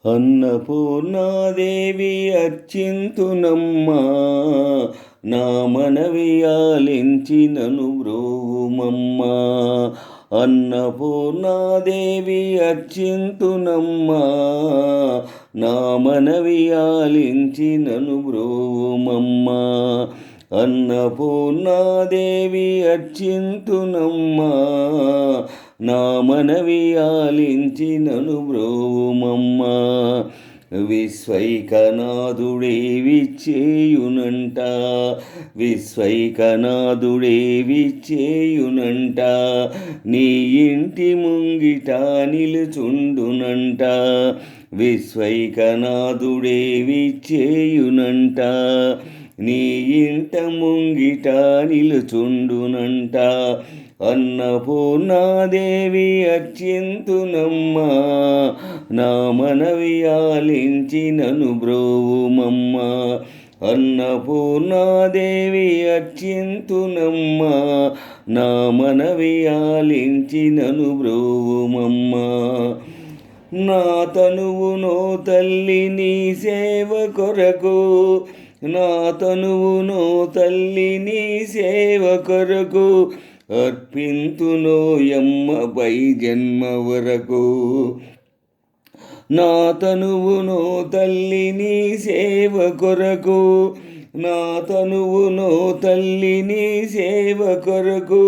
అన్నపూర్ణాదేవి అర్చింతునమ్మా, నా మనవి ఆలించి నను బ్రోవుమమ్మా. అన్నపూర్ణాదేవి అర్చింతునమ్మా, నా మనవి ఆలించి నను బ్రోవుమమ్మా. అన్నపూర్ణాదేవి అర్చింతునమ్మా, నా మనవి ఆలించి నను బ్రోవుమమ్మా. విశ్వైకనాథుడే విచ్చేయునంట, విశ్వైకనాథుడే విచ్చేయునంట, నీ ఇంటి ముంగిట నిలుచుండునంట. విశ్వైకనాథుడే విచ్చేయునంట, నీ ఇంట ముంగిట నిలుచుండునంట. అన్నపూర్ణాదేవి అర్చింతునమ్మా, నా మనవి ఆలించి నను బ్రోవుమమ్మా. అన్నపూర్ణాదేవి అర్చింతునమ్మా, నా మనవి ఆలించి నను బ్రోవుమమ్మా. నా తనువునో తల్లి నీ సేవ కొరకు, నా తనువునో తల్లి నీ సేవ కొరకు, అర్పింతునోయమ్మపై జన్మ వరకు. నా తనువునో తల్లి నీ సేవ కొరకు, నా తనువునో తల్లి నీ సేవ కొరకు,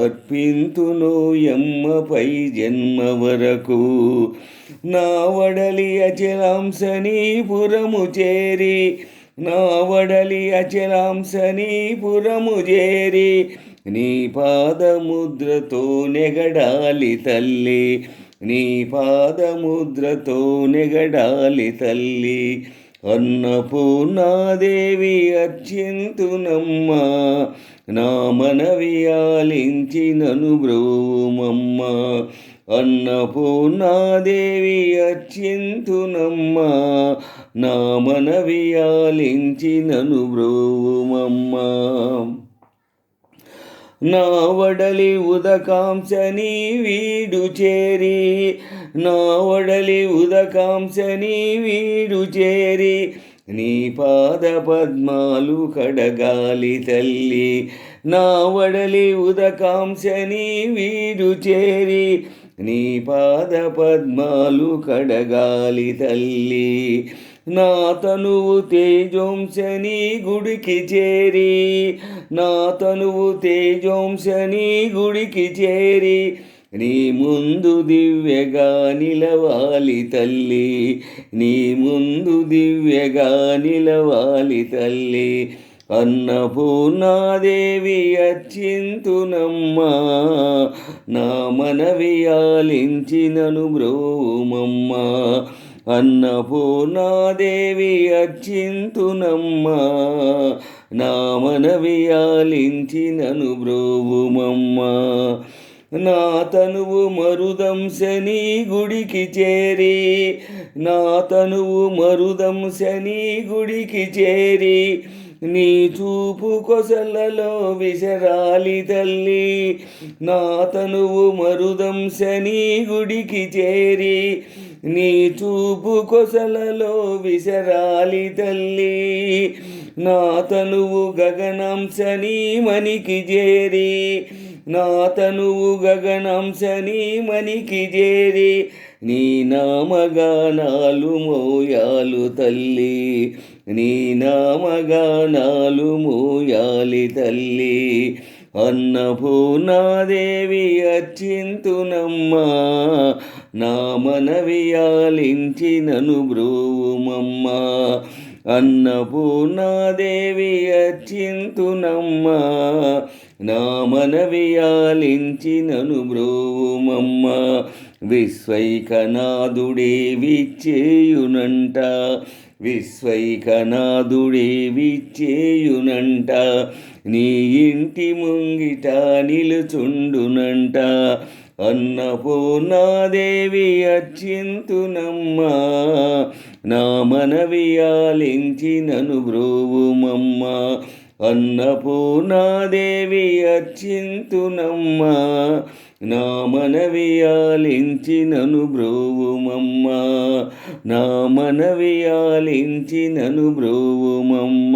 అర్పింతునోయమ్మపై జన్మ వరకు. నా వడలి అచలాంశనీపురము చేరి, నా వడలి అచలాంశనీపురము చేరి, నీ పాదముద్రతో నెగడాలి తల్లి, నీ పాదముద్రతో నెగడాలి తల్లి. అన్నపూర్ణాదేవి అర్చింతునమ్మా, నా మనవి ఆలించి నను బ్రోవుమమ్మా. అన్నపూర్ణాదేవి అర్చింతునమ్మా, నా మనవి ఆలించి నను బ్రోవుమమ్మా. నా వడలి ఉదకాంశని వీడు చేరి, నా వడలి ఉదకాంశని వీడు చేరి, నీ పాద పద్మాలు కడగాలి తల్లి. నా వడలి ఉదకాంశని వీడు చేరి, నీ పాద పద్మాలు కడగాలి తల్లి. నా తనువు తేజోంశని గుడికి చేరి, నా తనువు తేజోంశని గుడికి చేరి, నీ ముందు దివ్యగా నిలవాలి తల్లి, నీ ముందు దివ్యగా నిలవాలి తల్లి. అన్నపూర్ణాదేవి అర్చింతునమ్మా, నా మనవి ఆలించి నను బ్రోవుమమ్మా. అన్నపూర్ణాదేవి అర్చింతునమ్మా, నా మనవి ఆలించి నను బ్రోవుమమ్మా. నా తనువు మరుదంశని గుడికి చేరి, నా తనువు మరుదంశని గుడికి చేరి, నీ చూపు కొసలలో విసరాలి తల్లి. నా తనువు మరుదంశని గుడికి చేరి, నీ చూపు కొసలలో విసరాలి తల్లి. నా తనువు గగనాంశని మనికి చేరి, నా తనువు గగనాంశని మనికి చేరి, నీ నామగానాలు మోయాలు తల్లి, నీ నామగానాలు మోయాలి తల్లి. అన్నపూర్ణాదేవి అర్చింతునమ్మా, నా మనవి ఆలించి నను బ్రోవుమమ్మా. అన్నపూర్ణాదేవి అర్చింతునమ్మా, నా మనవి ఆలించి నను బ్రోవుమమ్మా. విశ్వైకనాథుడే విచ్చేయునంట, విశ్వైకనాథుడే విచ్చేయునంట, నీ ఇంటి ముంగిట నిలుచుండునంట. అన్నపూర్ణాదేవి అర్చింతునమ్మా, నా మనవి ఆలించి నను బ్రోవుమమ్మా. అన్నపూర్ణాదేవి అర్చింతునమ్మా, నా మనవి ఆలించి నను బ్రోవుమమ్మా, నా మనవి ఆలించి నను బ్రోవుమమ్మా.